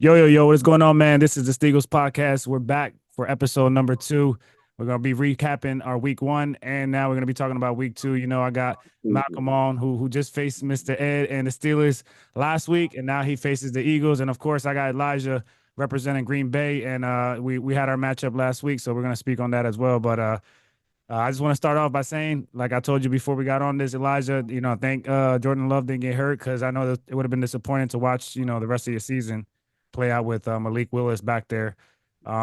Yo, what is going on, man? This is the Steagles podcast. We're back for episode number two. We're going to be recapping our week one, and now we're going to be talking about week two. I got Mhm. Malcolm on who just faced Mr. Ed and the Steelers last week, and now he faces the Eagles. And of course, I got Elijah representing Green Bay, and we had our matchup last week, so we're going to speak on that as well. But I just want to start off by saying, like I told you before we got on this, Elijah, thank Jordan Love didn't get hurt because I know that it would have been disappointing to watch, the rest of your season play out with Malik Willis back there.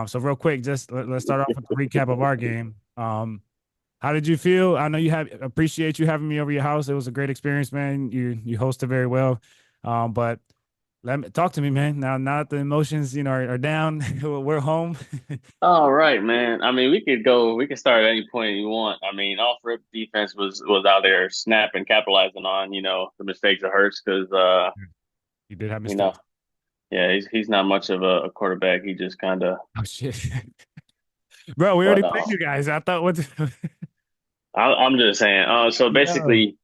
So real quick, just let's start off with the recap of our game. How did you feel? I know you have appreciate you having me over your house. It was a great experience, man. You hosted very well. But let me talk to me, man. Now that the emotions, are down, we're home. All right, man. I mean, we could start at any point you want. I mean, off rip defense was out there snapping, capitalizing on, the mistakes of Hurts because You did have you know, mistakes. yeah, he's not much of a quarterback. He just kind of Oh shit. Bro, we already but played you guys. I thought what I'm just saying. So Yo. basically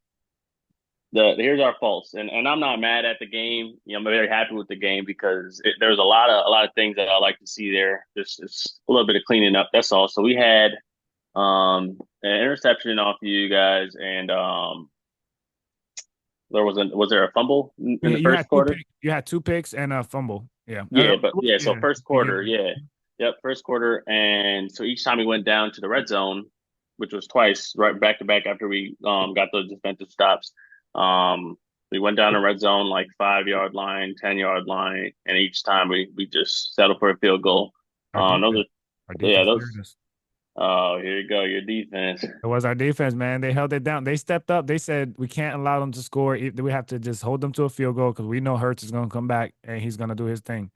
the here's our faults, and I'm not mad at the game. I'm very happy with the game because there's a lot of things that I like to see there. Just a little bit of cleaning up. That's all. So we had an interception off of you guys, and was there a fumble in the You first had two quarter? picks. You had two picks and a fumble. Yeah. Yeah, but yeah, so Yeah. first quarter, Beginning. yeah. Yep, first quarter. And so each time we went down to the red zone, which was twice, right back to back after we got those defensive stops. We went down the red zone like 5 yard line, 10 yard line, and each time we just settled for a field goal. Our Those defense. are Our yeah, defense scared those us. here you go, your defense. It was our defense, man. They held it down. They stepped up. They said we can't allow them to score. We have to just hold them to a field goal because we know Hurts is going to come back and he's going to do his thing.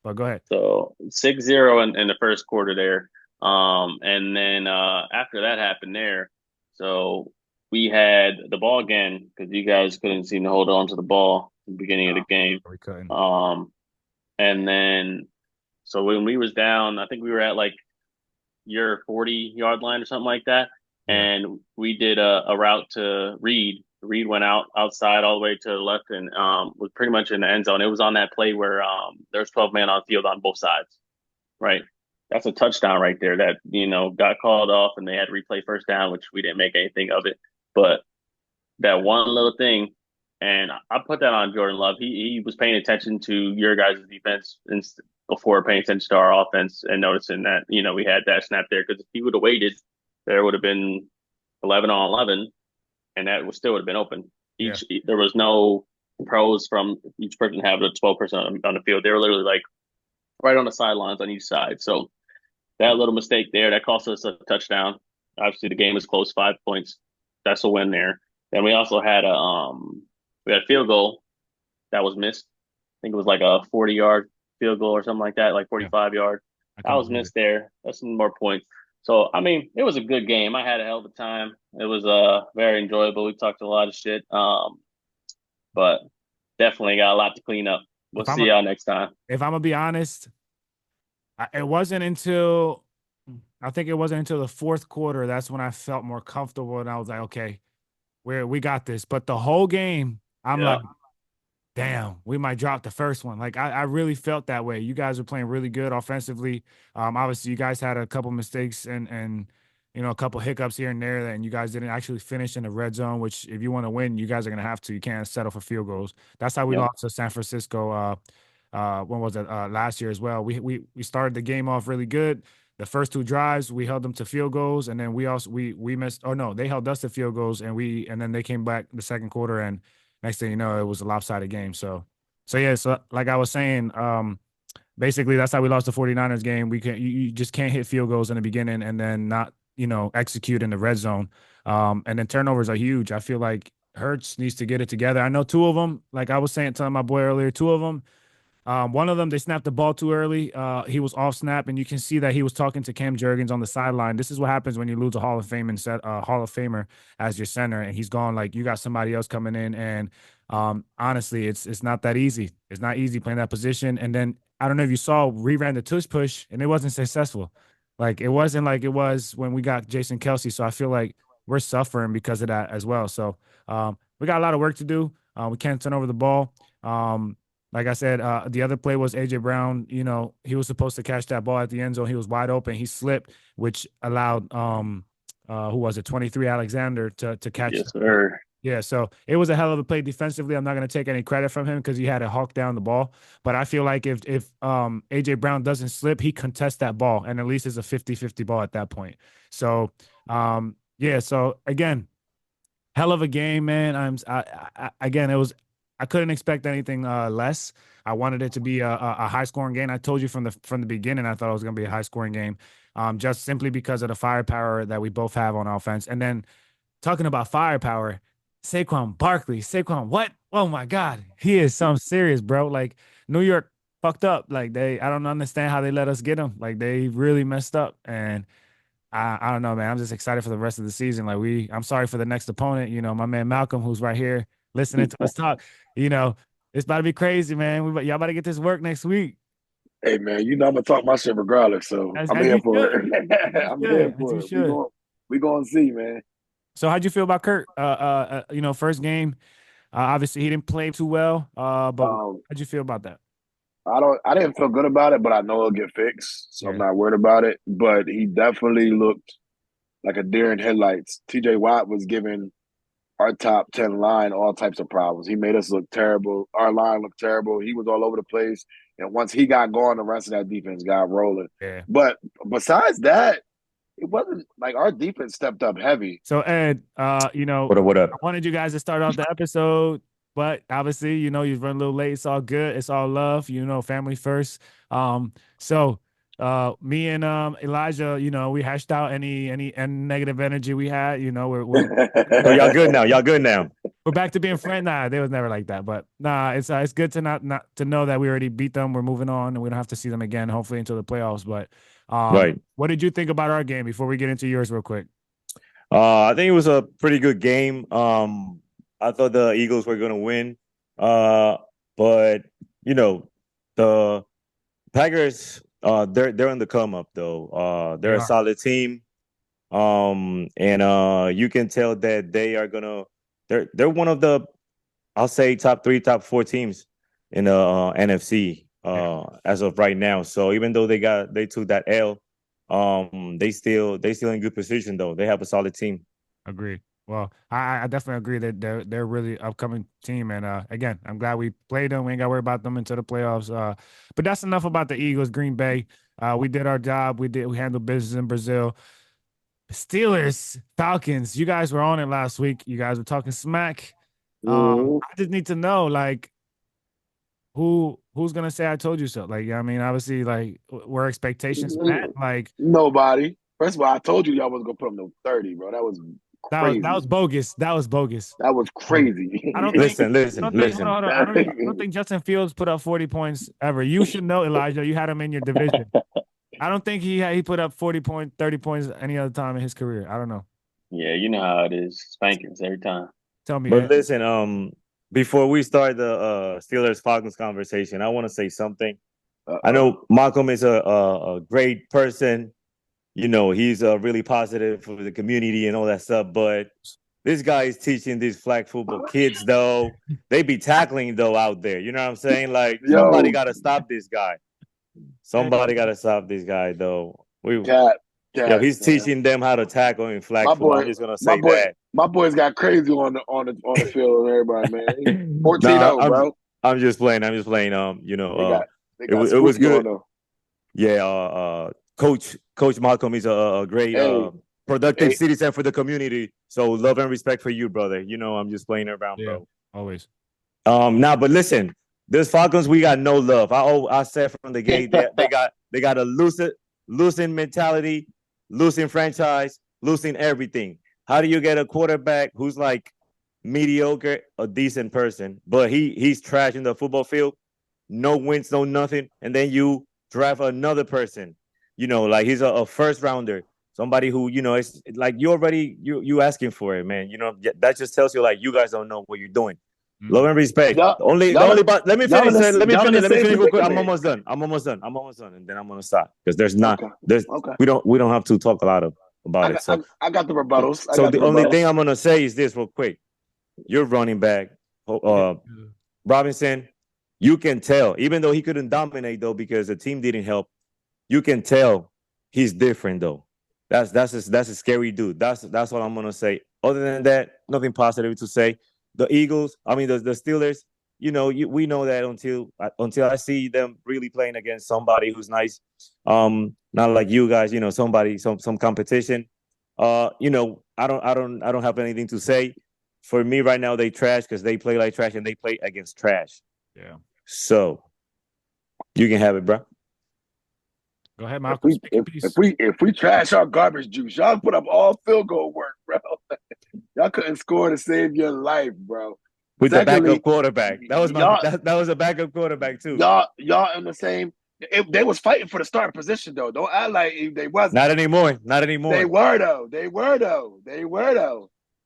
But go ahead. So 6-0 in the first quarter there. And then after that happened there, so we had the ball again because you guys couldn't seem to hold on to the ball at the beginning of the Oh, game. we couldn't. Um, and then so when we was down, I think we were at like your 40 yard line or something like that. Yeah. And we did a route to Reed. Reed went outside all the way to the left and was pretty much in the end zone. It was on that play where there's 12 men on the field on both sides, right? That's a touchdown right there that, got called off and they had to replay first down, which we didn't make anything of it. But that one little thing, and I put that on Jordan Love. He was paying attention to your guys' defense before paying attention to our offense and noticing that we had that snap there because if he would have waited, there would have been 11 on 11, and that would still would have been open. Yeah. There was no pros from each person having a 12% on the field. They were literally like right on the sidelines on each side. So that little mistake there that cost us a touchdown. Obviously, the game was close, 5 points. That's a win there. Then we had a field goal that was missed. I think it was like a 40 yard field goal or something like that, like Yeah. 45 yard. I That couldn't was believe it. missed there. That's some more points. So I mean, it was a good game. I had a hell of a time. It was very enjoyable. We talked a lot of shit. But definitely got a lot to clean up. We'll If I'm see a, y'all next time. if I'm gonna be honest, it wasn't until I think it wasn't until the fourth quarter that's when I felt more comfortable and I was like, okay, we got this. But the whole game, I'm Yeah. like, damn, we might drop the first one. Like I really felt that way. You guys were playing really good offensively. Obviously you guys had a couple mistakes and a couple hiccups here and there, and you guys didn't actually finish in the red zone, which if you want to win, you guys are gonna have to. You can't settle for field goals. That's how we Yep. lost to San Francisco when was it last year as well. We started the game off really good. The first two drives, we held them to field goals, and then we missed. Oh no, they held us to field goals, and then they came back the second quarter, and next thing you know, it was a lopsided game. So yeah, so like I was saying, basically that's how we lost the 49ers game. You just can't hit field goals in the beginning and then not, execute in the red zone. And then turnovers are huge. I feel like Hurts needs to get it together. I know two of them, like I was saying, telling my boy earlier, two of them one of them, they snapped the ball too early. He was off snap, and you can see that he was talking to Cam Jurgens on the sideline. This is what happens when you lose a Hall of Fame and set Hall of Famer as your center, and he's gone. Like you got somebody else coming in, and honestly, it's not that easy. It's not easy playing that position. And then I don't know if you saw, we ran the tush push, and it wasn't successful. Like it wasn't like it was when we got Jason Kelsey. So I feel like we're suffering because of that as well. So we got a lot of work to do. We can't turn over the ball. Like I said, the other play was AJ Brown. You know, he was supposed to catch that ball at the end zone. He was wide open. He slipped, which allowed who was it, 23 Alexander to catch. Yes, sir. Yeah, so it was a hell of a play defensively. I'm not going to take any credit from him because he had to hawk down the ball. But I feel like if AJ Brown doesn't slip, he contests that ball, and at least it's a 50-50 ball at that point. So yeah, so again, hell of a game, man. Again, it was I couldn't expect anything less. I wanted it to be a high scoring game. I told you from the beginning I thought it was going to be a high scoring game, just simply because of the firepower that we both have on offense. And then talking about firepower, Saquon Barkley, Saquon, what? Oh my God, he is some serious, bro. Like New York fucked up. Like I don't understand how they let us get him. Like they really messed up, and I don't know, man. I'm just excited for the rest of the season. I'm sorry for the next opponent. You know, my man Malcolm, who's right here listening to us talk. You know, it's about to be crazy, man. Y'all about to get this work next week. Hey man, you know I'm gonna talk my shit regardless, so I'm As here you for should. it. As you I'm here should. As you for it. should. We going to see, man. So how'd you feel about Kurt? You know, first game. Obviously he didn't play too well. But Um, how'd you feel about that? I didn't feel good about it, but I know it'll get fixed, so I'm Yeah. not worried about it. But he definitely looked like a deer in headlights. TJ Watt was giving our top 10 line all types of problems. He made us look terrible. Our line looked terrible. He was all over the place. And once he got going, the rest of that defense got rolling. Yeah. But besides that, it wasn't like our defense stepped up heavy. So Ed, you know, What up? What up? I wanted you guys to start off the episode, but obviously, you know, you've run a little late. It's all good. It's all love, you know, family first. So me and Elijah, you know, we hashed out any negative energy we had. You know, So y'all good now? Y'all good now? we're back to being friends. Nah, they was never like that. But nah, it's good to not to know that we already beat them. We're moving on, and we don't have to see them again. Hopefully until the playoffs. But Right. what did you think about our game before we get into yours, real quick? I think it was a pretty good game. I thought the Eagles were gonna win. But you know, the Packers, they're in the come up though. They're a solid team. And you can tell that they are gonna. They're one of the, I'll say, top 3, top 4 teams in the NFC as of right now. So even though they took that L, they still in good position though. They have a solid team. Agree. Well, I definitely agree that they're really upcoming team, and again, I'm glad we played them. We ain't got to worry about them until the playoffs. But that's enough about the Eagles. Green Bay, we did our job. We handled business in Brazil. Steelers, Falcons. You guys were on it last week. You guys were talking smack. I just need to know, like, who's gonna say I told you so? Like, I mean, obviously, like, were expectations met? Like, nobody. First of all, I told you y'all was gonna put them to 30, bro. That was crazy. that was bogus. That was bogus. That was crazy. I don't think. Listen. Hold on. I don't think Justin Fields put up 40 points ever. You should know, Elijah. You had him in your division. I don't think he put up 40 points, 30 points any other time in his career. I don't know. Yeah, you know how it is. Spankings every time. Tell me. But listen, before we start the Steelers Falcons conversation, I want to say something. I know Malcolm is a great person. You know, he's really positive for the community and all that stuff. But this guy is teaching these flag football kids, though. They be tackling, though, out there. You know what I'm saying? Like, somebody got to stop this guy. Somebody got to stop this guy, though. He's teaching them how to tackle in flag football. I'm just gonna say that. My boys got crazy on the field with everybody, man. 14-0, bro. I'm just playing. You know, it was good. Yeah, Coach Malcolm is a great productive citizen for the community. So love and respect for you, brother. You know, I'm just playing around, bro. Always. Now, but listen, this Falcons, we got no love. I said from the gate, they got a losing mentality, losing franchise, losing everything. How do you get a quarterback who's like mediocre, a decent person, but he's trash in the football field, no wins, no nothing, and then you draft another person, you know, like he's a first rounder, somebody who, you know, it's like you asking for it, man. You know, that just tells you like you guys don't know what you're doing. Love and respect. Let me finish real quick. I'm almost done, and then I'm gonna stop because we don't have to talk a lot about it. So I got the rebuttals. So the only thing I'm gonna say is this real quick. Your running back, Robinson, you can tell, even though he couldn't dominate though because the team didn't help, you can tell he's different though. That's a scary dude. That's what I'm gonna say. Other than that, nothing positive to say. The Eagles, I mean the Steelers, we know that until I see them really playing against somebody who's nice, not like you guys, somebody, some competition. I don't have anything to say. For me right now, they trash because they play like trash and they play against trash. Yeah. So you can have it, bro. Go ahead, Malcolm. If we trash our garbage juice, y'all put up all field goal work, bro. Y'all couldn't score to save your life, bro. With the backup quarterback. That was a backup quarterback too. Y'all in the same. They was fighting for the starting position though. Don't act like they wasn't. Not anymore. They were though. They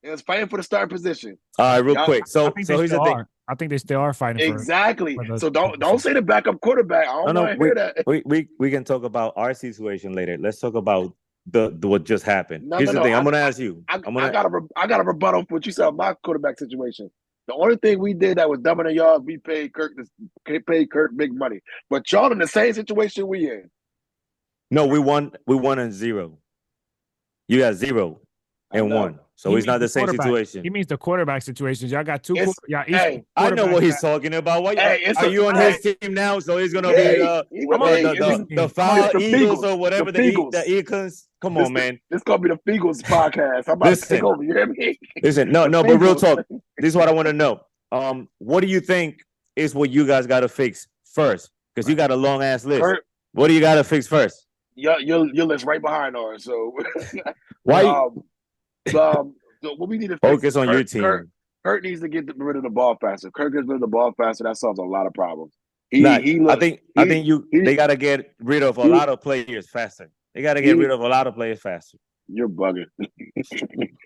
was fighting for the starting position. All right, real quick. So here's the thing. I think they still are fighting exactly. for so don't say the backup quarterback. I don't want to hear that. We can talk about our situation later. Let's talk about the what just happened. Here's the thing. I'm gonna ask you. I got a rebuttal for what you said about my quarterback situation. The only thing we did that was dumber than y'all, we paid Kirk big money. But y'all in the same situation we in. No, we won in 0. You got 0 and 1. So it's not the same situation. He means the quarterback situations. Y'all got two. I know what he's talking about. Are you on his team now? So he's gonna be the Foul Eagles or whatever the Eagles. Come on, man. This gonna be the Feagles podcast. I'm about to take over. You hear me? Listen, no, but real talk. This is what I want to know. What do you think is what you guys got to fix first? Because you got a long ass list. What do you got to fix first? Your list right behind ours. So why? So what we need to focus on your team. Kurt needs to get rid of the ball faster. Kurt gets rid of the ball faster. That solves a lot of problems. I think they got to get rid of a lot of players faster. They got to get rid of a lot of players faster. You're bugging.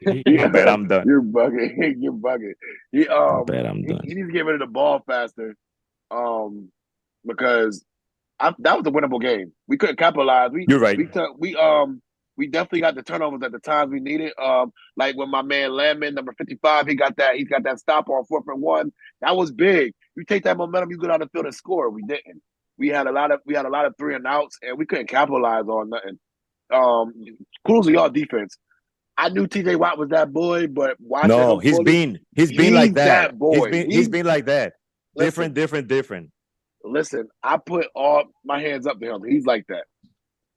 I bet I'm done. You're bugging. You're bugging. I bet I'm done. He needs to get rid of the ball faster. Because that was a winnable game. We couldn't capitalize. You're right. We definitely got the turnovers at the times we needed. Like when my man Landman, number 55, he's got that stop on 4th and 1. That was big. You take that momentum, you go down the field and score. We didn't. We had a lot of 3 and outs, and we couldn't capitalize on nothing. Kudos to y'all defense. I knew TJ Watt was that boy, but he's been like that. Boy. He's been like that. Different. Listen, I put all my hands up to him. He's like that.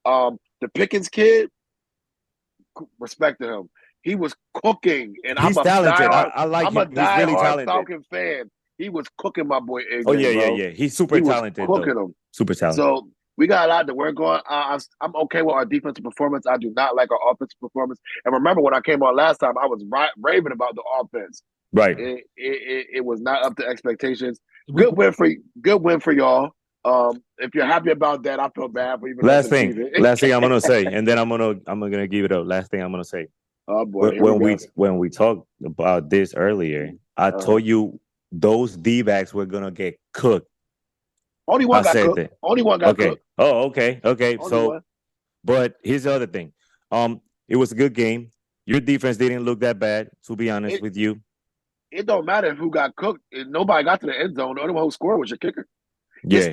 The Pickens kid, respect to him. He was cooking, and he's talented. I like him. He's really talented. Falcon fan. He was cooking my boy. Oh yeah. He's super talented. Cooking him. Super talented. So we got a lot to work on. I'm okay with our defensive performance. I do not like our offensive performance. And remember when I came on last time, I was raving about the offense. Right. It was not up to expectations. Good win for y'all. If you're happy about that, I feel bad for you. Last thing I'm gonna say, and then I'm gonna give it up. Last thing I'm gonna say. Oh boy. When we talked about this earlier, I told you those D-backs were gonna get cooked. Only one got cooked. Only one got cooked. Oh, okay. But here's the other thing. It was a good game. Your defense didn't look that bad, to be honest with you. It don't matter who got cooked. Nobody got to the end zone. The only one who scored was your kicker. Yeah.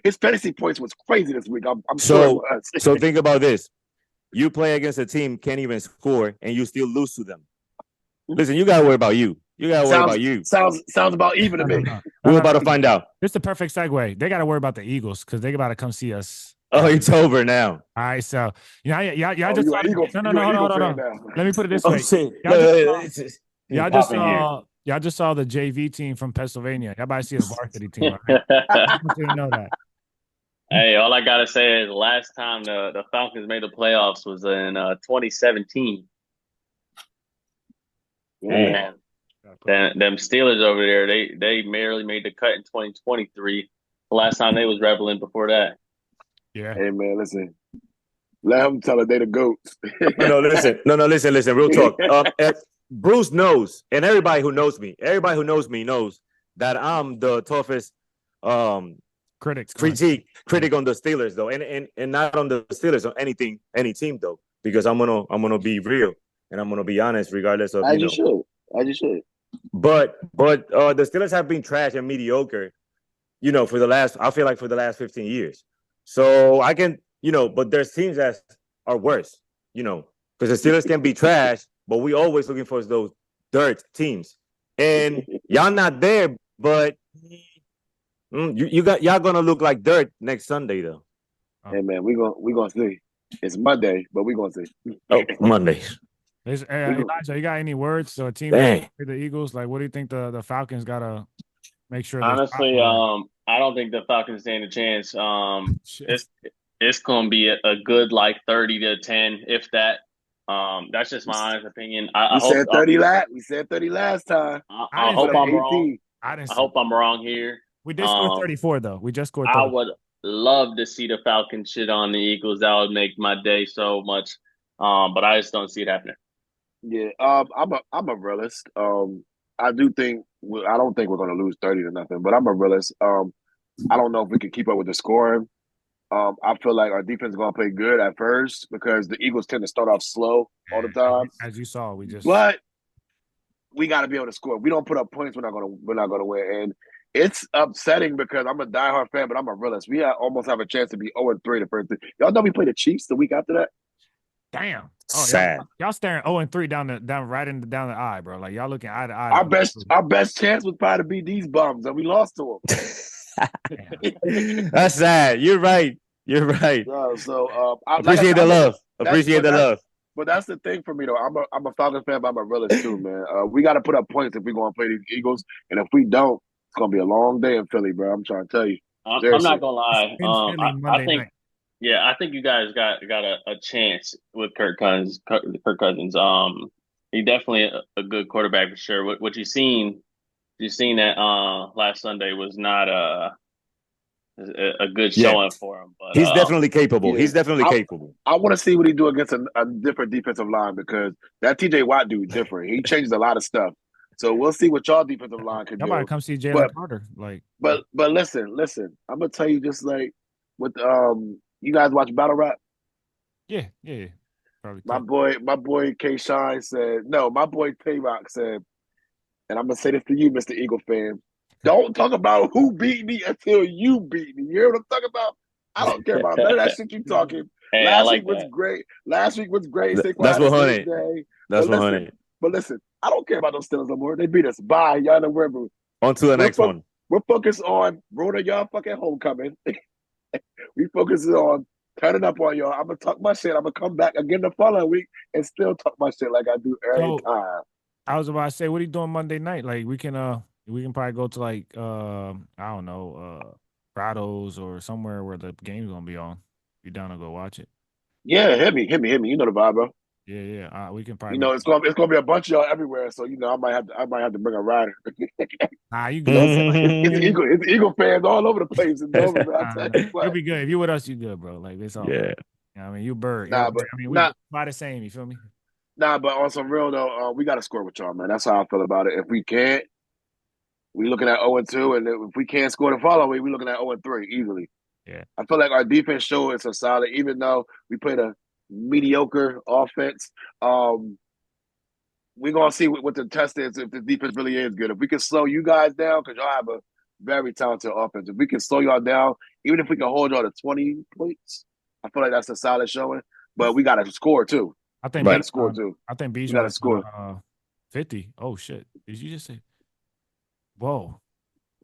His fantasy points was crazy this week. I'm sure it was. So think about this. You play against a team, can't even score, and you still lose to them. Listen, you gotta worry about you. You gotta worry about you. Sounds about even to me. We're about to find out. This is the perfect segue. They gotta worry about the Eagles because they about to come see us. Oh, it's over now. All right, so y'all just no. Let me put it this way. Y'all just saw the JV team from Pennsylvania. Y'all about to see the varsity team. Right? I didn't know that. Hey, all I gotta say is the last time the Falcons made the playoffs was in 2017. And them Steelers over there, they merely made the cut in 2023. The last time they was reveling before that. Yeah. Hey man, listen. Let them tell it they the goats. Listen. Real talk. Bruce knows, and everybody who knows me knows that I'm the toughest critic on the Steelers though, and not on the Steelers or any team though, because I'm gonna be real and I'm gonna be honest regardless of I just should. But the Steelers have been trash and mediocre for the last, I feel like for the last 15 years. So I can, but there's teams that are worse, because the Steelers can be trash, but we always looking for those dirt teams. And y'all not there, but y'all gonna look like dirt next Sunday though. Hey man, we gonna see. It's Monday, but we gonna see. Oh, Monday. Elijah, you got any words to a team Dang. that the Eagles? Like, what do you think the Falcons gotta make sure? Honestly, I don't think the Falcons stand a chance. It's gonna be a good like 30-10, if that. That's just my honest opinion. We said 30 last time. I hope I'm wrong. I hope I'm wrong here. We did score 34 though. We just scored 30. I would love to see the Falcons shit on the Eagles. That would make my day so much. But I just don't see it happening. Yeah, I'm a realist. I don't think we're gonna lose 30-0, but I'm a realist. I don't know if we can keep up with the scoring. I feel like our defense is gonna play good at first because the Eagles tend to start off slow all the time. As you saw, but we got to be able to score. If we don't put up points, we're not gonna win. And it's upsetting because I'm a diehard fan, but I'm a realist. We almost have a chance to be 0-3 the first thing. Y'all know we play the Chiefs the week after that. Damn. Sad. Y'all staring 0-3 down the eye, bro. Like y'all looking eye to eye. Our best chance was probably to beat these bums, and we lost to them. That's sad. You're right. So appreciate the love. Appreciate the love. But that's the thing for me, though. I'm a Falcons fan, but I'm a realist too, man. We got to put up points if we're going to play these Eagles, and if we don't, it's going to be a long day in Philly, bro. I'm trying to tell you. I'm not gonna lie. I think you guys got a chance with Kirk Cousins. He's definitely a good quarterback for sure. What you've seen that last Sunday was not a good showing for him. But he's definitely capable. Yeah. He's definitely capable. I want to see what he do against a different defensive line because that TJ Watt dude different. He changed a lot of stuff. So we'll see what y'all defensive line can do. Y'all might come see Jalen Carter. But listen. I'm gonna tell you just like with you guys watch Battle Rap? Yeah. Probably my boy K Shine said no. My boy Tay Rock said, and I'm gonna say this to you, Mr. Eagle fan. Don't talk about who beat me until you beat me. You hear what I'm talking about? I don't care about none of that shit you talking. Hey, Last week was great. That's 100. That's 100. But listen, I don't care about those Steelers no more. They beat us. Bye. Y'all know where. On to the next one. We're focused on ruining y'all fucking homecoming. We focus on turning up on y'all. I'm gonna talk my shit. I'm gonna come back again the following week and still talk my shit like I do every time. I was about to say, what are you doing Monday night? Like we can probably go to like I don't know, Prados or somewhere where the game's gonna be on. You down to go watch it? Yeah, hit me. You know the vibe, bro. Yeah. We can probably. It's gonna be a bunch of y'all everywhere. So I might have to bring a rider. Nah, you good? It's Eagle fans all over the place. You'll be good if you with us. You good, bro? Like it's all. Yeah. I mean, you bird. Nah, but we buy the same. You feel me? Nah, but on some real though, we got to score with y'all, man. That's how I feel about it. If we can't, we looking at 0-2, and if we can't score the following week, we looking at 0-3 easily. Yeah, I feel like our defense show is a solid, even though we played a mediocre offense. We're gonna see what the test is if the defense really is good. If we can slow you guys down, because y'all have a very talented offense. If we can slow y'all down, even if we can hold y'all to 20 points, I feel like that's a solid showing. But we got to score too. I think we got to score too. I think Bijou got to score 50. Oh shit! Did you just say? Whoa.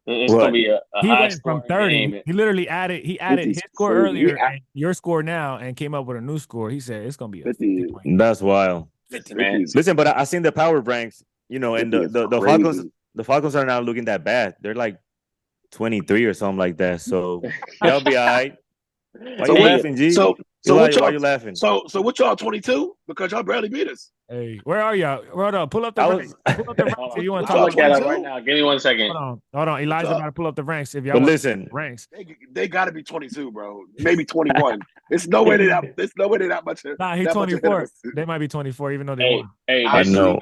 It's gonna be a he high went from 30. Game. He literally added his score earlier and your score now and came up with a new score. He said it's gonna be a 50 point. That's wild. 50, man. Listen, but I seen the power ranks, and the Falcons are not looking that bad. They're like 23 or something like that. So they'll be all right. Why you laughing, G? Why you laughing? So what y'all 22? Because y'all barely beat us. Hey, where are y'all? Hold on, pull up the ranks. Pull up the ranks if you want to talk about about it right now. Give me 1 second. Hold on. Elijah about to pull up the ranks. If y'all listen, ranks, they got to be 22, bro. Maybe 21. It's no way they that much. Nah, he's 24. They might be 24, even though they won. Hey, I know.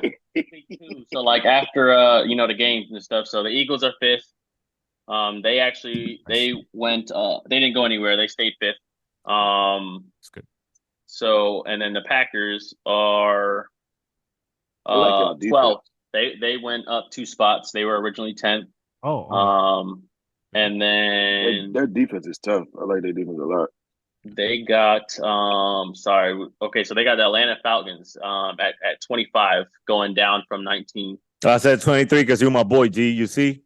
So like after the games and stuff. So the Eagles are 5th. They went. They didn't go anywhere. They stayed 5th. That's good. So and then the Packers are 12th. They went up 2 spots. They were originally 10th. And then Their defense is tough. I like their defense a lot. they got okay, so they got the Atlanta Falcons at 25 going down from 19. I said 23 because you're my boy, G. You see?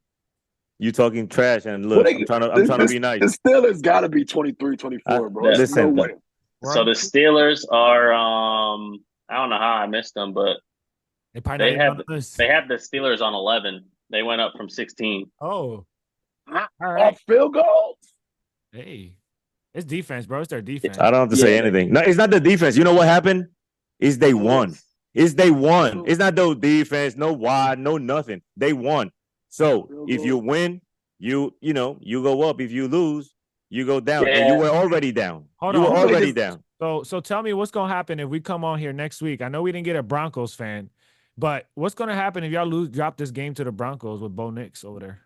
You talking trash, and Well, look, I'm trying to be nice. The Steelers got to be 23, 24, bro. There's no Listen, way. So the Steelers are I don't know how I missed them, but They have the Steelers on 11. They went up from 16. Oh, All right. Field goals? Hey, it's defense, bro. It's their defense. I don't have to say anything. No, it's not the defense. You know what happened? Is they won. It's they won. It's not no defense, no wide, no nothing. They won. So if you win, you go up. If you lose, you go down. And you were already down. You were already down. So tell me what's gonna happen if we come on here next week. I know we didn't get a Broncos fan, but what's gonna happen if y'all drop this game to the Broncos with Bo Nix over there?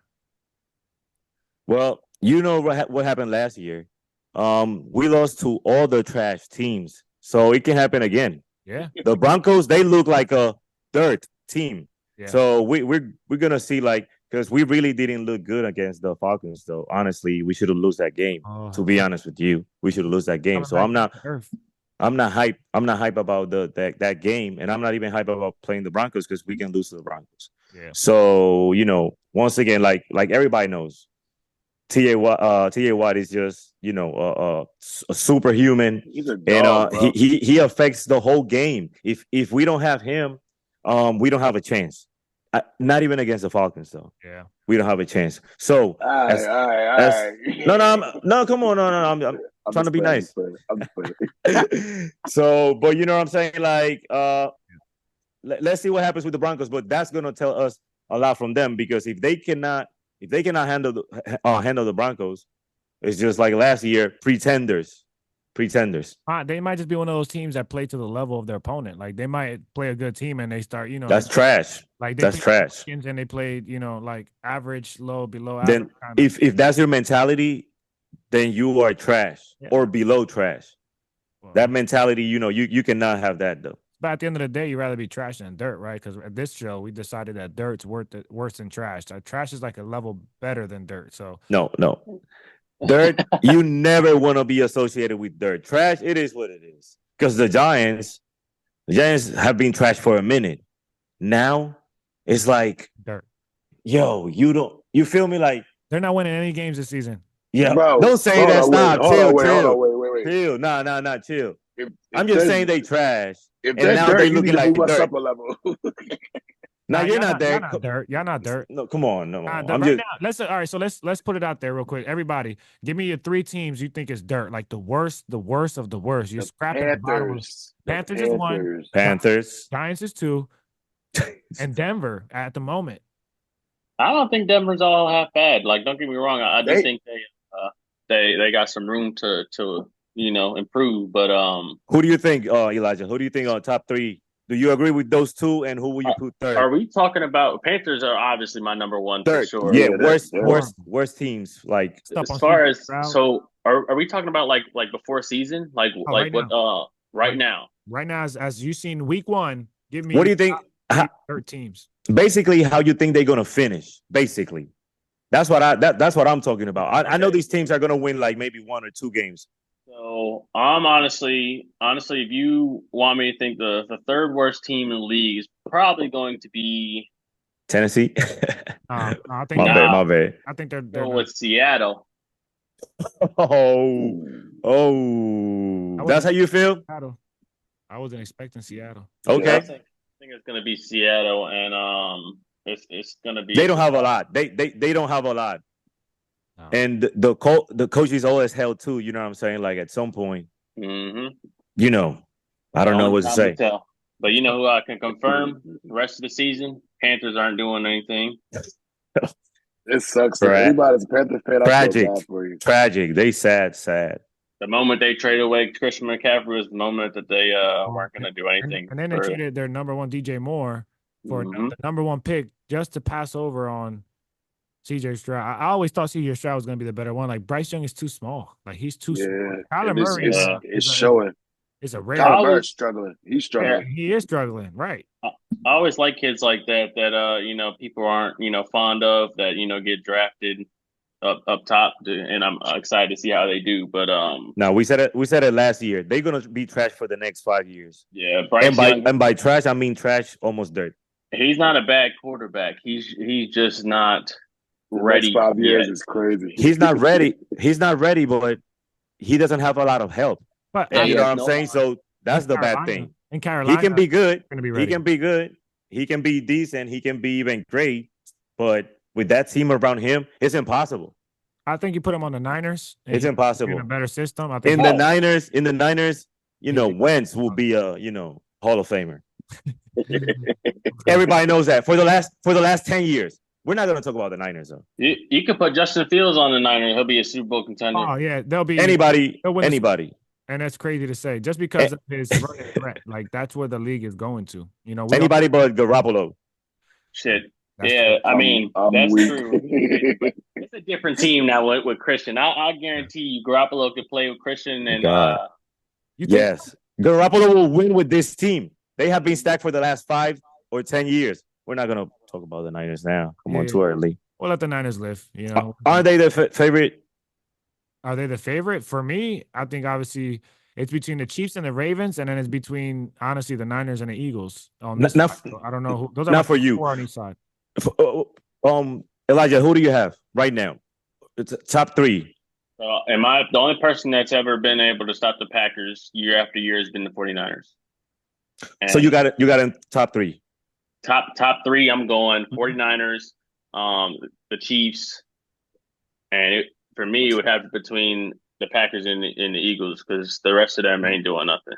Well, you know what happened last year. We lost to all the trash teams, so it can happen again. Yeah, the Broncos, they look like a dirt team. Yeah. So we're gonna see, like, because we really didn't look good against the Falcons. So honestly, we should have lost that game. To be honest with you, we should have lost that game. So I'm not hype. I'm not hype about that game, and I'm not even hype about playing the Broncos because we can lose to the Broncos. Yeah. So once again, like everybody knows, T.A. Watt is just a superhuman, He's a dog, and he affects the whole game. If we don't have him, we don't have a chance. Not even against the Falcons, though. Yeah, we don't have a chance. So, all right. No, come on, I'm trying to be nice. I'm just playing. So, but you know what I'm saying? Like, let's see what happens with the Broncos. But that's gonna tell us a lot from them, because if they cannot handle the Broncos, it's just like last year, pretenders. They might just be one of those teams that play to the level of their opponent. Like they might play a good team and they start, that's trash. Like that's trash. And they played, like average, below average. Then if that's your mentality, then you are trash or below trash. Well, that mentality, you cannot have that though. But at the end of the day, you'd rather be trash than dirt, right? Because at this show, we decided that dirt's worse than trash. Trash is like a level better than dirt. So no. Dirt, you never want to be associated with dirt. Trash, it is what it is. Because the Giants have been trash for a minute. Now, it's like dirt. Yo, you feel me? Like they're not winning any games this season. Yeah, bro, don't say that. Stop. Chill. Wait. Chill. Nah, chill. I'm just saying they trash. If and now they looking like dirt. Up a level. No, you're not there. Y'all not dirt. No, come on. No. Now, all right, so let's put it out there real quick. Everybody, give me your 3 teams you think is dirt. Like the worst of the worst. You're scrapping the bottom. Panthers is 1. Panthers. Giants is 2. And Denver at the moment. I don't think Denver's all half bad. Like, don't get me wrong. I do think they got some room to improve. But who do you think, Elijah? Who do you think are top 3? Do you agree with those 2, and who will you put 3rd? Are we talking about Panthers? Are obviously my number 1 for sure. Yeah, worst teams. Like as far as so, are we talking about like before season? Like right what? Now. Right now. Right now, as you seen week 1, give me. What do you think? 3rd teams. Basically, how you think they're gonna finish? Basically, that's what I'm talking about. I know these teams are gonna win like maybe 1 or 2 games. So I'm honestly, if you want me to think, the 3rd worst team in the league is probably going to be Tennessee. I think my bad. I think they're with Seattle. Oh, that's how you feel? Seattle. I wasn't expecting Seattle. Okay. I think it's going to be Seattle, and it's going to be. They don't have a lot. They don't have a lot. No. And the coach is always held too. You know what I'm saying? Like at some point, I don't know what to say. But you know who I can confirm the rest of the season? Panthers aren't doing anything. It sucks. Everybody's Panther fan. Tragic. They sad. The moment they trade away Christian McCaffrey was the moment that they weren't going to do anything. And then they traded their number 1 DJ Moore for the number 1 pick just to pass over on CJ Stroud. I always thought CJ Stroud was going to be the better one. Like Bryce Young is too small. Like he's too small. Kyler Murray is showing. It's a rare. Kyler Murray's struggling. He's struggling. He is struggling. Right. I always like kids like that people aren't fond of, that get drafted up top, and I'm excited to see how they do. But now we said it last year. They're gonna be trash for the next 5 years. yeah, Bryce And by trash, I mean trash, almost dirt. he's not a bad quarterback. He's just not The ready. next 5 years yet. is crazy. He's not ready. He's not ready, but he doesn't have a lot of help. But Yeah, You know what I'm no saying? line. So that's in the bad Carolina- thing. In Carolina, He can be good. gonna be He ready. can be good. He can be decent. He can be even great. But with that team around him, it's impossible. I think you put him on the Niners. and It's he's impossible. in a better system. I think In the Niners, Wentz will be a Hall of Famer. Everybody knows that for the last 10 years. We're not going to talk about the Niners though. You could put Justin Fields on the Niners. He'll be a Super Bowl contender. Oh yeah, they'll be Anybody, they'll win the- anybody. and that's crazy to say. Just because of his running threat, like that's where the league is going to. We don't- Anybody but Garoppolo. Shit. That's Yeah, true. I mean that's weak. true. It's a different team now with Christian. I'll guarantee you, Garoppolo could play with Christian and God. You think- Yes. Garoppolo will win with this team. They have been stacked for the last 5 or 10 years. We're not going to talk about the Niners now. Come on, Yeah. too early. We'll let the Niners live. Aren't they the favorite? Are they the favorite? For me, I think obviously it's between the Chiefs and the Ravens, and then it's between honestly the Niners and the Eagles. On this Not- side. So I don't know who. Those are not my for you. 4 on each side. Elijah, who do you have right now? It's top 3. the only person that's ever been able to stop the Packers year after year has been the 49ers. And So you got it in top 3. top 3, I'm going 49ers, the Chiefs, and for me it would have to be between the Packers and the Eagles because the rest of them ain't doing nothing,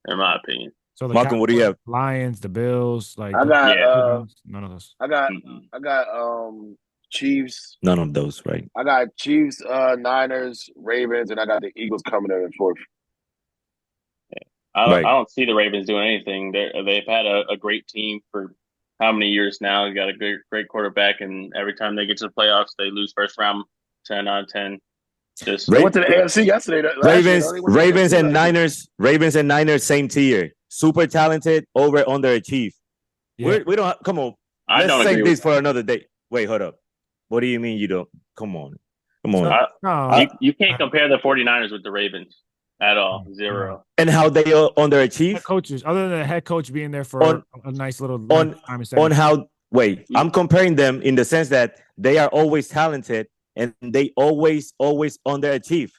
in my opinion. So the Malcolm, what do you have? Lions, the Bills, like I got Yeah. none of those. I got Mhm. Chiefs. None of those, right? I got Chiefs, Niners, Ravens, and I got the Eagles coming in 4th. I Right. don't see the Ravens doing anything. They've had a great team for how many years now? They got a great quarterback, and every time they get to the playoffs, they lose first round 10 out of 10. Just They went to the AFC yesterday. Ravens and Niners, same tier. Super talented, underachieved. Yeah. We don't come on. I don't Let's agree save with this for another day. Wait, hold up. What do you mean you don't? Come on. No, you can't compare the 49ers with the Ravens at all. Zero. And how they head underachieve coaches, other than the head coach being there for On- a nice little on- time. on how. Wait, I'm comparing them in the sense that they are always talented and they always underachieve.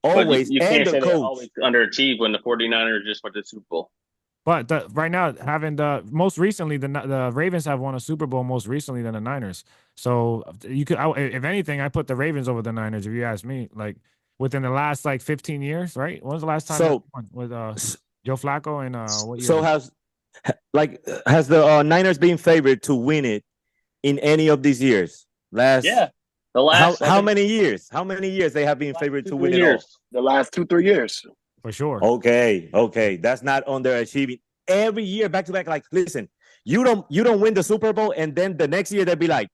But Always, you and can't the say they coach. always underachieve when the 49ers just went to the Super Bowl. But right now, having most recently, the Ravens have won a Super Bowl most recently than the Niners. So you could, if anything, I put the Ravens over the Niners. If you ask me, like within the last 15 years, right? When was the last time So- they won? With Joe Flacco and what year? So has the Niners been favored to win it in any of these years? Yeah. The last how many years? How many years they have been favored to win it all? The last 2-3 years. For sure. Okay. That's not underachieving. Every year, back to back. Like, listen, you don't win the Super Bowl, and then the next year they'll be like,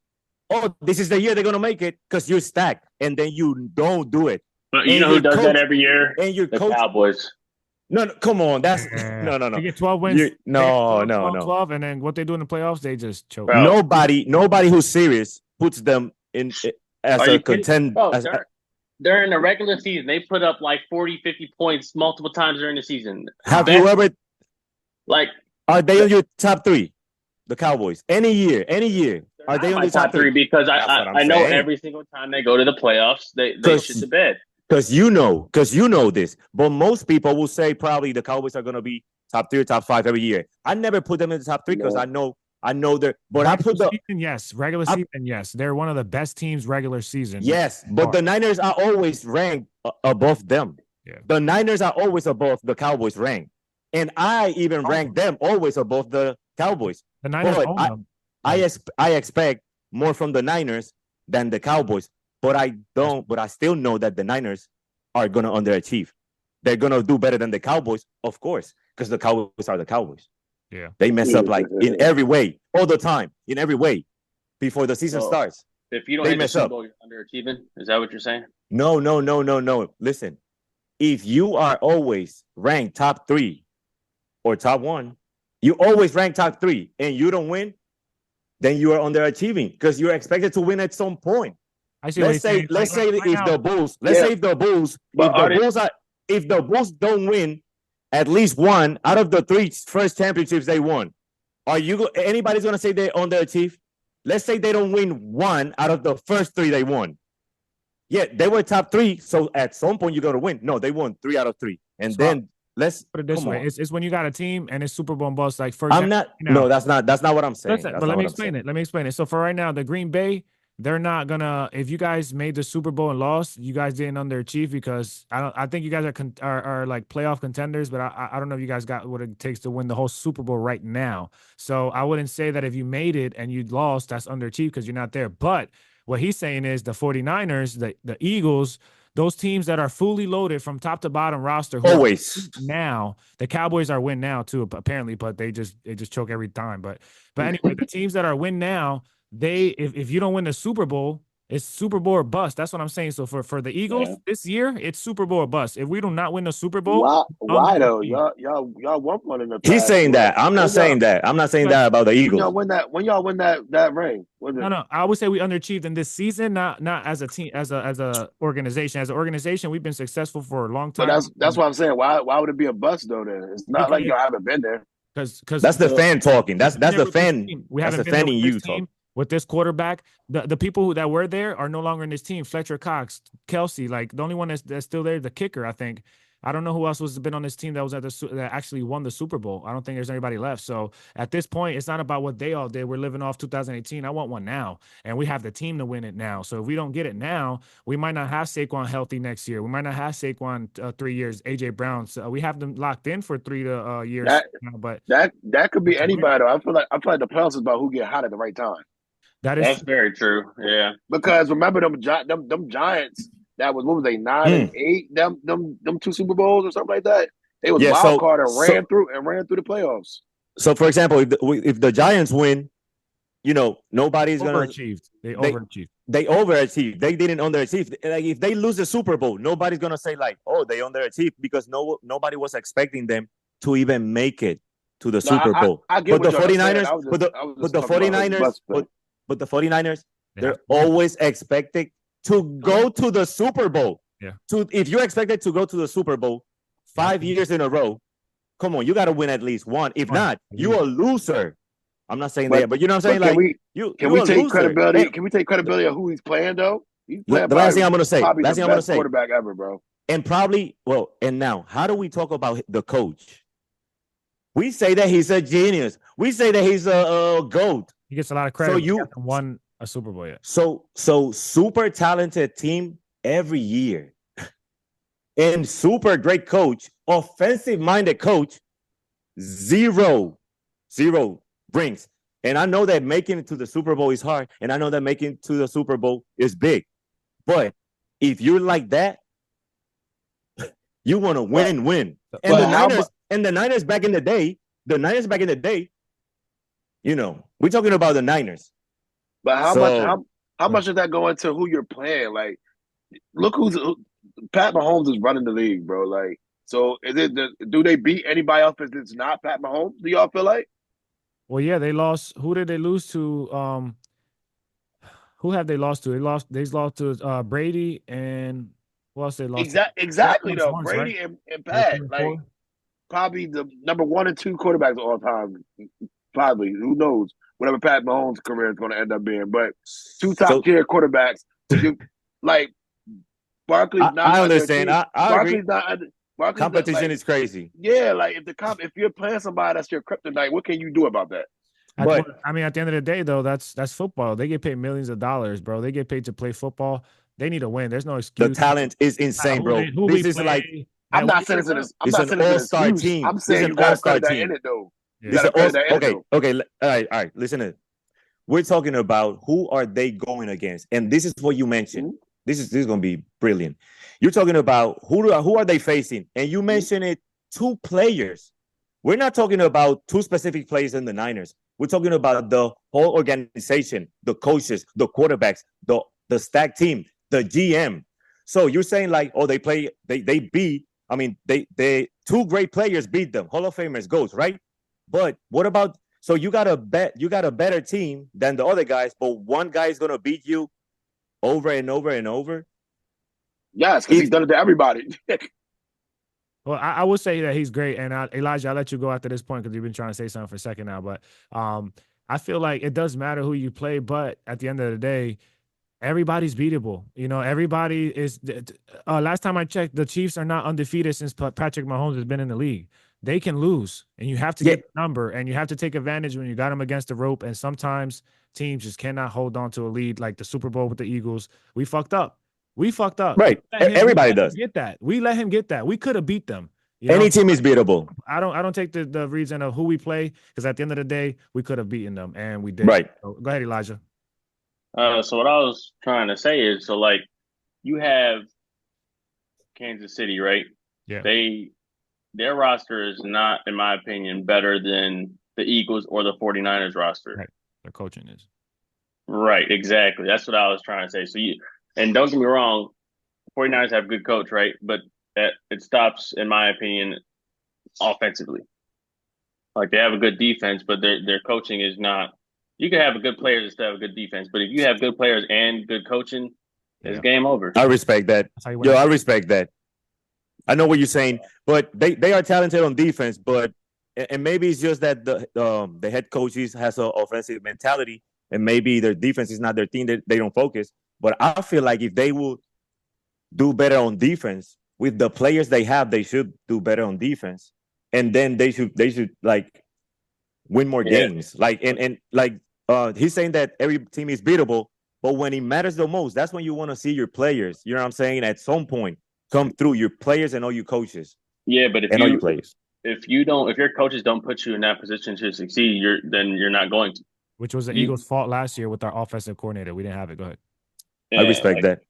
"Oh, this is the year they're gonna make it," because you're stacked, and then you don't do it. But you and know who your does coach- that every year? And your The coach. Cowboys. No, come on. That's Yeah. no. They get 12 wins. You- no, no. 12, and then what they do in the playoffs, they just choke. Bro. Nobody who's serious puts them in as Are a you kidding? contend. Bro, as- during the regular season, they put up like 40, 50 points multiple times during the season. have you ever? Like, Are they on your top 3? The Cowboys. Any year. Are they on my your top 3? because That's what I'm I know saying. every single time they go to the playoffs, they shit the bed. Because you know this. But most people will say probably the Cowboys are gonna be top 3 or top 5 every year. I never put them in the top 3 because No. I know they're. But I put the season, yes. Regular season, yes. They're one of the best teams regular season. yes, but the Niners are always ranked above them. Yeah. The Niners are always above the Cowboys rank, and I even rank them always above the Cowboys. The Niners But own them. I expect more from the Niners than the Cowboys, but I don't. But I still know that the Niners are gonna underachieve. They're gonna do better than the Cowboys, of course, because the Cowboys are the Cowboys. Yeah. They mess up like in every way, all the time, in every way, before the season Oh. starts. If you don't They hit the mess Super up. Bowl, you're underachieving. Is that what you're saying? No. Listen, if you are always ranked top 3 or top 1, you always rank top 3 and you don't win, then you are underachieving because you're expected to win at some point. I see what you're saying. Let's say Right if now, the Bulls, let's Yeah. say if the Bulls, But if the Bulls don't win at least one out of the three first championships they won, anybody's gonna say they underachieved? Let's say they don't win one out of the first three they won. Yeah, they were top three, so at some point you got to win. No, they won 3 out of 3, and then let's put it this way: it's when you got a team and it's Super Bowl bust. Like for I'm example, not. No, that's not what I'm saying. but let me explain it. Let me explain it. So for right now, the Green Bay, they're not gonna. If you guys made the Super Bowl and lost, you guys didn't underachieve because I think you guys are like playoff contenders, but I don't know if you guys got what it takes to win the whole Super Bowl right now. So I wouldn't say that if you made it and you lost, that's underachieved because you're not there. But what he's saying is the 49ers, the Eagles, those teams that are fully loaded from top to bottom roster. Always. Now the Cowboys are win now too, apparently, but they just choke every time. But anyway, the teams that are win now, if you don't win the Super Bowl, it's Super Bowl or bust. That's what I'm saying. So for the Eagles this year, it's Super Bowl or bust. If we do not win the Super Bowl, why though? Y'all won one in the past. He's saying that. I'm not saying that. I'm not saying that about the Eagles. When y'all win that ring? No. I would say we underachieved in this season, not as a team, as a organization. As an organization, we've been successful for a long time. But that's what I'm saying. Why would it be a bust though? Then it's not like y'all haven't been there. Because that's the fan talking. That's the fan. We haven't been in you talking. With this quarterback, the people that were there are no longer in this team. Fletcher Cox, Kelsey, like the only one that's still there, the kicker, I think. I don't know who else was been on this team that was that actually won the Super Bowl. I don't think there's anybody left. So at this point, it's not about what they all did. We're living off 2018. I want one now, and we have the team to win it now. So if we don't get it now, we might not have Saquon healthy next year. We might not have Saquon 3 years. AJ Brown. So we have them locked in for 3 years. But that could be anybody. Though. I feel like the playoffs is about who get hot at the right time. That's very true. Yeah, because remember them Giants. That was what was they 9 and 8? Them 2 Super Bowls or something like that. They was wild card and ran through the playoffs. So for example, if the Giants win, nobody's gonna overachieved. They overachieved. They overachieved. They didn't underachieve. Like if they lose the Super Bowl, nobody's gonna say like, "Oh, they underachieved," because nobody was expecting them to even make it to the Super Bowl. I get but the 49ers, but the 49ers, they're always expected to go to the Super Bowl. Yeah. If you're expected to go to the Super Bowl 5 years in a row, come on, you got to win at least one. If not, you're a loser. I'm not saying that, but you know what I'm saying? Can we take credibility? Can we take credibility of who he's playing though? He's playing the last thing I'm gonna say. Probably the best quarterback ever, bro. And and now, how do we talk about the coach? We say that he's a genius. We say that he's a GOAT. He gets a lot of credit. So you won a Super Bowl yet. So super talented team every year. And super great coach, offensive-minded coach, zero brings. And I know that making it to the Super Bowl is hard, and I know that making it to the Super Bowl is big. But if you're like that, you want to win. And the Niners back in the day, we're talking about the Niners. But how much does that go into who you're playing? Like, look Pat Mahomes is running the league, bro. Like, so do they beat anybody else if it's not Pat Mahomes? Do y'all feel like? Well, yeah, they lost. Who did they lose to? Who have they lost to? They lost to Brady and who else they lost? Exactly though. Brady and Pat, like probably the number 1 and 2 quarterbacks of all time. Probably, who knows? Whatever Pat Mahomes' career is going to end up being, but 2 top-tier quarterbacks. Like Barkley's not. I understand. I Barkley's agree. Competition is crazy. Yeah, like if you're playing somebody that's your kryptonite, what can you do about that? But I mean, at the end of the day, though, that's football. They get paid millions of dollars, bro. They get paid to play football. They need to win. There's no excuse. The talent is insane, bro. This is like I'm not saying it's an all-star team. I'm saying you got to credit that in it, though. Okay. All right. Listen to it. We're talking about who are they going against, and this is what you mentioned. Mm-hmm. This is going to be brilliant. You're talking about who are they facing, and you mentioned it 2 players. We're not talking about 2 specific players in the Niners. We're talking about the whole organization, the coaches, the quarterbacks, the stack team, the GM. So you're saying like, oh, they beat. I mean, they 2 great players beat them, Hall of Famers, GOATs, right? But what about? So you got a better team than the other guys, but one guy is gonna beat you over and over and over. Yes, because he's done it to everybody. Well, I would say that he's great, and Elijah, I'll let you go after this point because you've been trying to say something for a second now. But I feel like it does matter who you play, but at the end of the day, everybody's beatable. You know, everybody is. Last time I checked, the Chiefs are not undefeated since Patrick Mahomes has been in the league. They can lose, and you have to get the number, and you have to take advantage when you got them against the rope. And sometimes teams just cannot hold on to a lead, like the Super Bowl with the Eagles. We fucked up. We fucked up. Right. Everybody does. Get that. We let him get that. We could have beat them. Any team is beatable. I don't take the reason of who we play, because at the end of the day, we could have beaten them, and we did. Right. So go ahead, Elijah. So what I was trying to say is, so like you have Kansas City, right? Yeah. Their roster is not, in my opinion, better than the Eagles or the 49ers roster. Right. Their coaching is. Right, exactly. That's what I was trying to say. So and don't get me wrong, 49ers have a good coach, right? But it stops, in my opinion, offensively. Like they have a good defense, but their coaching is not. You can have a good players and still have a good defense, but if you have good players and good coaching, it's game over. I respect that. I respect that. I know what you're saying, but they are talented on defense, but and maybe it's just that the head coaches has an offensive mentality, and maybe their defense is not their thing. They don't focus. But I feel like if they will do better on defense with the players they have, they should do better on defense, and then they should like win more games. Like and like he's saying that every team is beatable, but when it matters the most, that's when you want to see your players. You know what I'm saying? At some point, come through your players and all your coaches. Yeah, but all your players. If your coaches don't put you in that position to succeed, then you're not going to. Which was the Eagles' fault last year with our offensive coordinator. We didn't have it. Go ahead. Yeah, I respect that.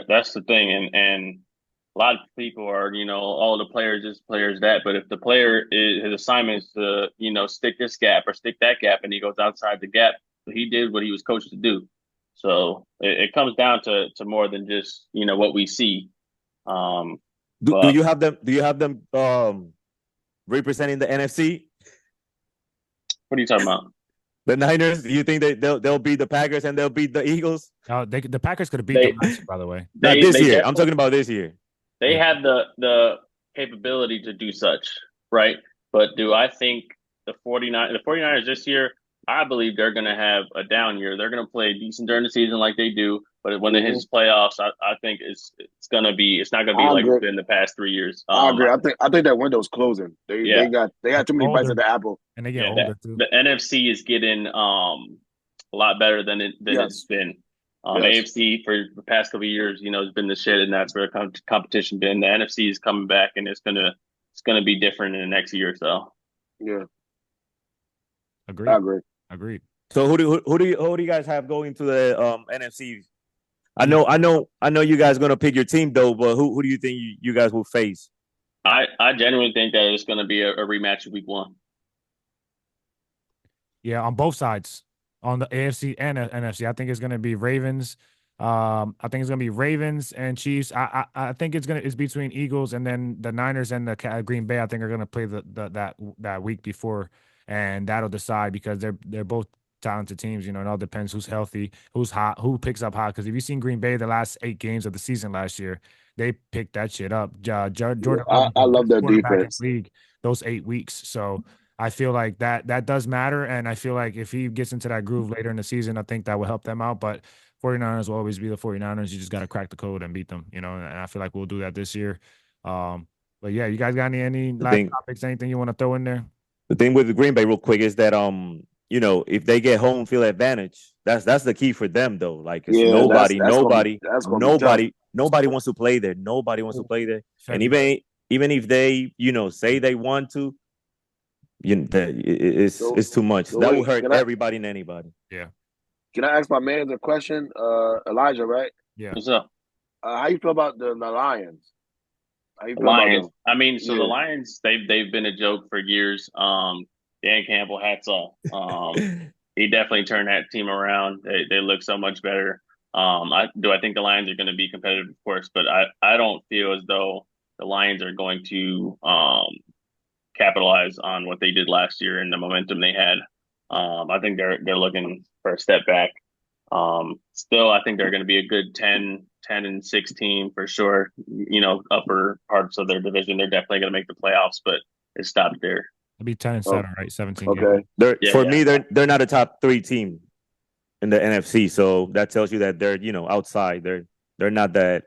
That's the thing, and a lot of people are, all the players this, players that. But if the player his assignment is to, stick this gap or stick that gap, and he goes outside the gap, he did what he was coached to do. So it comes down to more than just what we see. Do you have them? Do you have them representing the NFC? What are you talking about? The Niners? Do you think they'll beat the Packers and they'll beat the Eagles? The Packers could have beat them last year, by the way. Not this year. I'm talking about this year. They have the capability to do such, right? But do I think the 49ers this year, I believe they're going to have a down year. They're going to play decent during the season like they do, but when it hits playoffs, I think it's not going to be like it's been the past 3 years. I agree. I think that window's closing. They got too many bites at the apple, and they get older too. The NFC is getting a lot better than it's been. AFC for the past couple of years, has been the shit, and that's where the competition been. The NFC is coming back, and it's gonna be different in the next year or so. Yeah, agreed. I agree. Agreed. So who do you guys have going to the NFC? I know you guys gonna pick your team though, but who do you think you guys will face? I genuinely think that it's gonna be a rematch of week 1. Yeah, on both sides, on the AFC and NFC. I think it's gonna be Ravens. I think it's gonna be Ravens and Chiefs. I think it's between Eagles and then the Niners and the Green Bay. I think are gonna play that week before, and that'll decide because they're both talented teams. It all depends who's healthy, who's hot, who picks up hot. Because if you've seen Green Bay the last 8 games of the season last year, they picked that shit up. Jordan, I love their defense league those 8 weeks. So I feel like that does matter, and I feel like if he gets into that groove later in the season, I think that will help them out. But 49ers will always be the 49ers. You just got to crack the code and beat them, and I feel like we'll do that this year. But yeah, you guys got any last topics, anything you want to throw in there? The thing with the Green Bay real quick is that if they get home field advantage, that's the key for them though. Like nobody wants to play there. Nobody wants to play there. And even if they say they want to, it's too much. That will hurt everybody and anybody. Yeah. Can I ask my man a question? Elijah, right? Yeah. What's up? How you feel about the Lions? Lions. I mean, the Lions, they've been a joke for years. Dan Campbell, hats off. He definitely turned that team around. They look so much better. I think the Lions are going to be competitive, of course, but I don't feel as though the Lions are going to capitalize on what they did last year and the momentum they had. I think they're looking for a step back. Still, I think they're going to be a good 10-6 team for sure. Upper parts of their division, they're definitely going to make the playoffs, but it stopped there. It'll be 10-7, right? 17 Okay. games. For me, they're not a top 3 team in the NFC, so that tells you that they're outside. They're not that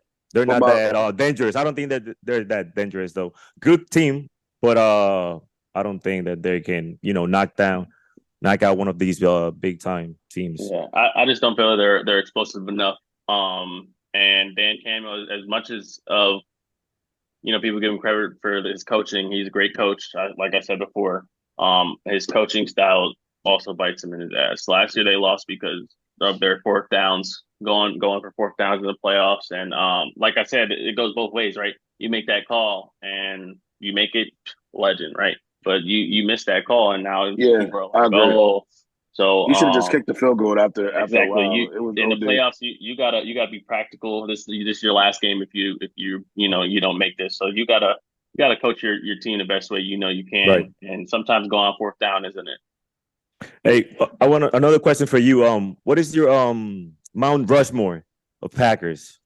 dangerous. I don't think that they're that dangerous though. Good team, but I don't think that they can knock out one of these big time teams. Yeah, I just don't feel they're explosive enough. And Dan Campbell, as much as people give him credit for his coaching, he's a great coach. Like I said before, his coaching style also bites him in his ass. Last year they lost because of their fourth downs, going for fourth downs in the playoffs. And like I said, it goes both ways, right? You make that call and you make it legend, right? But you missed that call, and now people are like, oh. So you should have just kicked the field goal after exactly. a while. In the playoffs, you gotta be practical. This is your last game if you don't make this. So you gotta coach your team the best way you can. Right. And sometimes going on fourth down, isn't it? Hey, I want another question for you. What is your Mount Rushmore of Packers?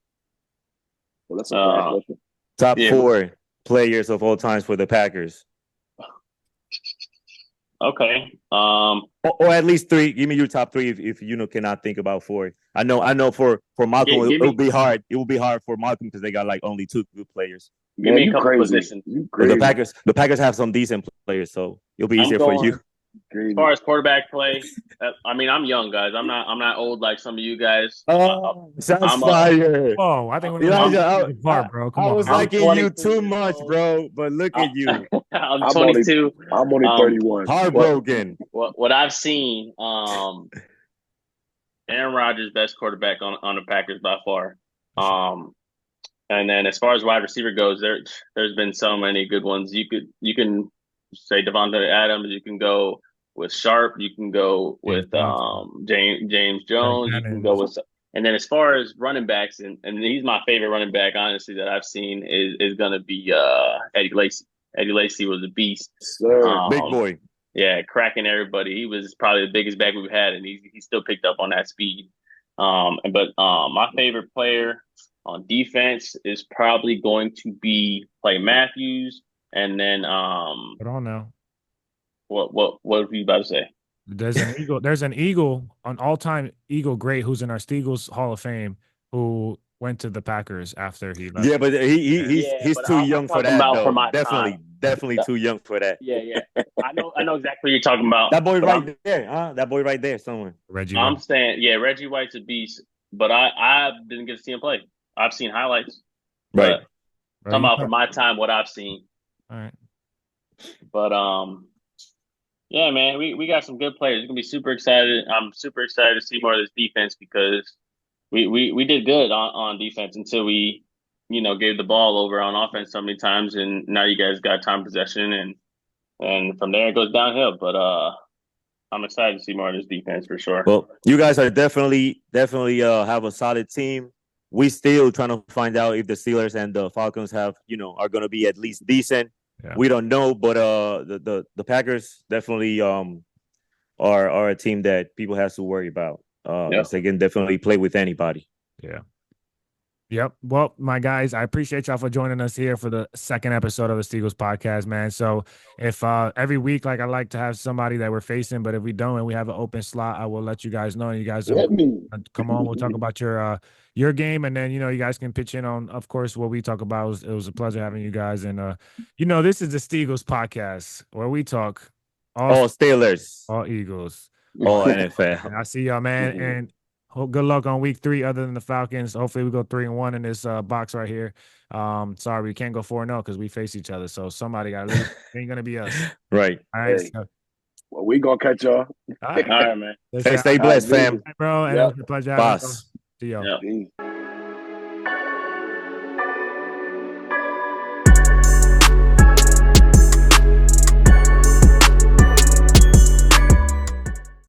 Well, that's a question. Top 4 players of all times for the Packers. Okay. Or at least 3. Give me your top 3 if you cannot think about 4. I know for Malcolm it will be hard. It will be hard for Malcolm because they got like only 2 good players. Give me a couple positions. The Packers have some decent players, so it'll be easier for you. As far as quarterback play, I mean, I'm young, guys. I'm not old like some of you guys. Sounds fire. Oh, I think bro. Come on. I was liking you too much, bro. But look at you. I'm 22. I'm only 31. Heartbroken. What I've seen, Aaron Rodgers, best quarterback on the Packers by far. And then as far as wide receiver goes, there's been so many good ones. You can say Devontae Adams. You can go with Sharp. You can go with James Jones. You can go with, and then as far as running backs, and he's my favorite running back, honestly, that I've seen is going to be Eddie Lacy. Eddie Lacy was a beast. Big boy. Yeah, cracking everybody. He was probably the biggest back we've had, and he still picked up on that speed. But my favorite player on defense is probably going to be Clay Matthews. And then Hold on now. What were you about to say? There's an Eagle, an all-time Eagle great who's in our Steagles Hall of Fame, who went to the Packers after he left. Yeah, but he's too young for that, though. Definitely too young for that. Yeah. I know exactly what you're talking about. That boy right there, huh? That boy right there somewhere. Reggie I'm saying, Reggie White's a beast, but I didn't get to see him play. I've seen highlights. Right. Talking about from my time, what I've seen. All right. But yeah, man, we got some good players. We're gonna be super excited. I'm super excited to see more of this defense because we did good on defense until we, gave the ball over on offense so many times, and now you guys got time possession, and from there it goes downhill. But I'm excited to see more of this defense for sure. Well, you guys are definitely have a solid team. We still trying to find out if the Steelers and the Falcons are going to be at least decent. Yeah. We don't know, but the Packers definitely are a team that people have to worry about. They can definitely play with anybody. Yeah. Yep. Well, my guys, I appreciate y'all for joining us here for the second episode of the Steagles podcast, man. So if every week, I like to have somebody that we're facing, but if we don't and we have an open slot, I will let you guys know. And you guys come on. We'll talk about your game, and then you guys can pitch in on, of course, what we talk about. It was a pleasure having you guys, and this is the Steagles podcast where we talk all Steelers, all Eagles, all NFL. And I see y'all, man, and good luck on week 3. Other than the Falcons, hopefully we go 3-1 in this box right here. Sorry, we can't go 4-0 because we face each other. So somebody got to lose. It ain't gonna be us, right? All right. Hey. Well, we gonna catch y'all. All right, man. Hey, stay blessed, fam. Bro, and it was a pleasure. Boss. See y'all. Yeah.